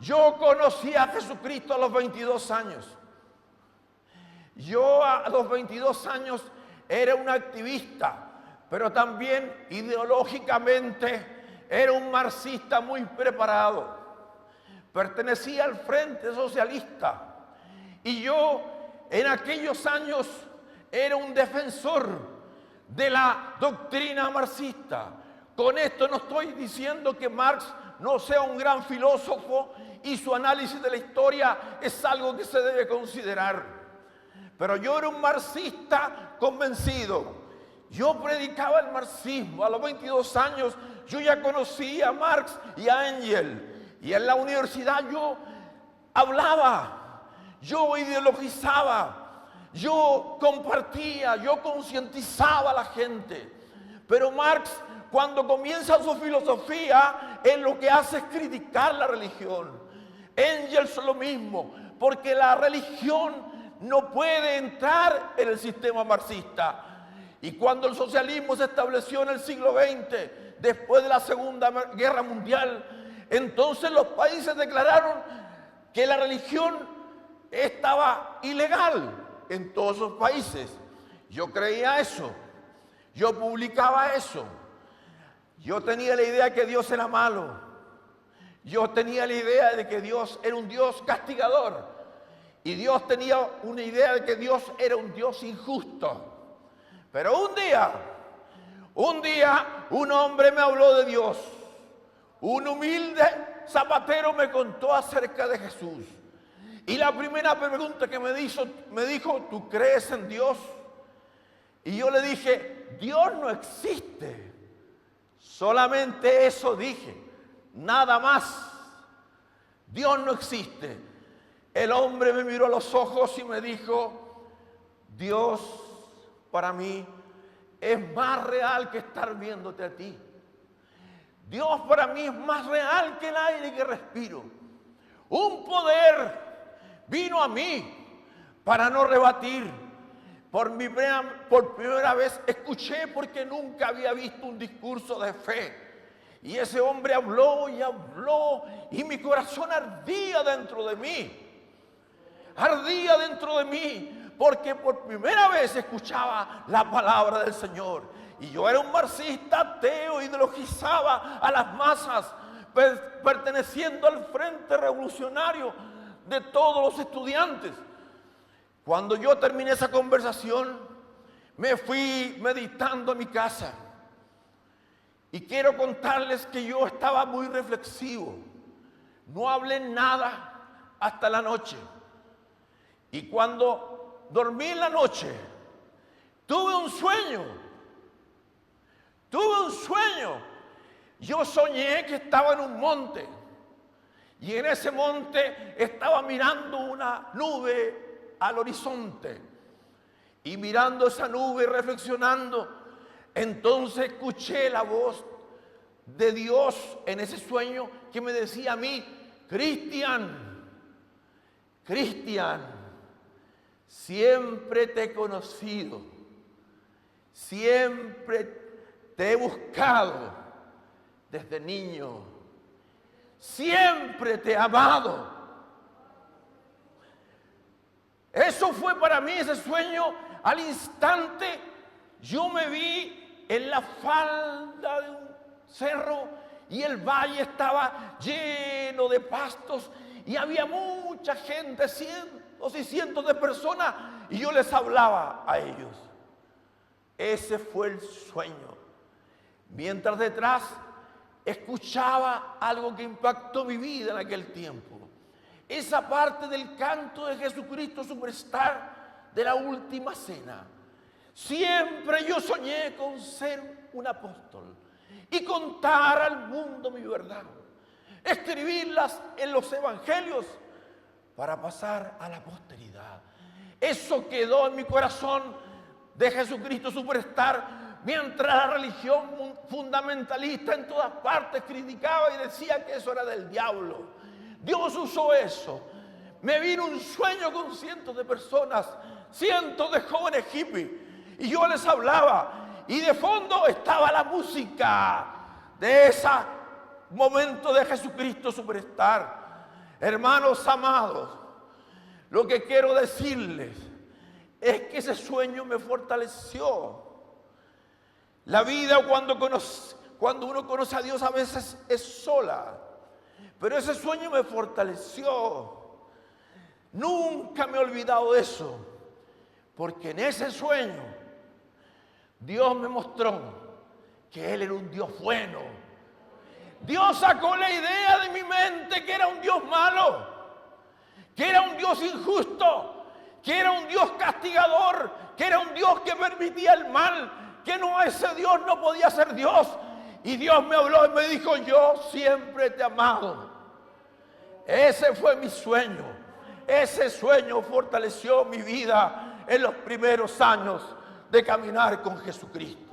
Yo conocí a Jesucristo a los 22 años. Yo a los 22 años era un activista, pero también ideológicamente era un marxista muy preparado. Pertenecía al Frente Socialista y yo en aquellos años era un defensor de la doctrina marxista. Con esto no estoy diciendo que Marx no sea un gran filósofo y su análisis de la historia es algo que se debe considerar. Pero yo era un marxista convencido. Yo predicaba el marxismo. A los 22 años yo ya conocía a Marx y a Engels. Y en la universidad yo hablaba, yo ideologizaba, yo compartía, yo concientizaba a la gente. Pero Marx, cuando comienza su filosofía, él lo que hace es criticar la religión. Engels lo mismo, porque la religión no puede entrar en el sistema marxista. Y cuando el socialismo se estableció en el siglo XX, después de la Segunda Guerra Mundial, entonces los países declararon que la religión estaba ilegal en todos esos países. Yo creía eso, yo publicaba eso. Yo tenía la idea de que Dios era malo. Yo tenía la idea de que Dios era un Dios castigador. Y Dios tenía una idea de que Dios era un Dios injusto. Pero un día, un hombre me habló de Dios. Un humilde zapatero me contó acerca de Jesús. Y la primera pregunta que me dijo, ¿tú crees en Dios? Y yo le dije, Dios no existe. Solamente eso dije, nada más. Dios no existe. El hombre me miró a los ojos y me dijo, Dios para mí es más real que estar viéndote a ti. Dios para mí es más real que el aire que respiro. Un poder vino a mí para no rebatir. Por primera vez escuché, porque nunca había visto un discurso de fe. Y ese hombre habló y habló y mi corazón ardía dentro de mí. Ardía dentro de mí porque por primera vez escuchaba la palabra del Señor. Y yo era un marxista ateo, ideologizaba a las masas, perteneciendo al Frente Revolucionario de todos los estudiantes. Cuando yo terminé esa conversación, me fui meditando a mi casa. Y quiero contarles que yo estaba muy reflexivo. No hablé nada hasta la noche. Y cuando dormí en la noche, tuve un sueño. Yo soñé que estaba en un monte. Y en ese monte estaba mirando una nube al horizonte. Y mirando esa nube y reflexionando, entonces escuché la voz de Dios en ese sueño que me decía a mí, Cristian, siempre te he conocido, siempre te he buscado desde niño, siempre te he amado. Eso fue para mí ese sueño. Al instante yo me vi en la falda de un cerro y el valle estaba lleno de pastos y había mucha gente, cientos y cientos de personas, y yo les hablaba a ellos. Ese fue el sueño. Mientras detrás escuchaba algo que impactó mi vida en aquel tiempo. Esa parte del canto de Jesucristo Superstar de la última cena. Siempre yo soñé con ser un apóstol y contar al mundo mi verdad. Escribirlas en los evangelios para pasar a la posteridad. Eso quedó en mi corazón de Jesucristo Superstar. Mientras la religión fundamentalista en todas partes criticaba y decía que eso era del diablo. Dios usó eso. Me vino un sueño con cientos de personas, cientos de jóvenes hippies, y yo les hablaba. Y de fondo estaba la música de ese momento de Jesucristo Superstar. Hermanos amados, lo que quiero decirles es que ese sueño me fortaleció. La vida cuando uno conoce a Dios a veces es sola, pero ese sueño me fortaleció. Nunca me he olvidado de eso, porque en ese sueño Dios me mostró que Él era un Dios bueno. Dios sacó la idea de mi mente que era un Dios malo, que era un Dios injusto, que era un Dios castigador, que era un Dios que permitía el mal, que no, ese Dios no podía ser Dios. Y Dios me habló y me dijo: yo siempre te he amado. Ese fue mi sueño. Ese sueño fortaleció mi vida en los primeros años de caminar con Jesucristo.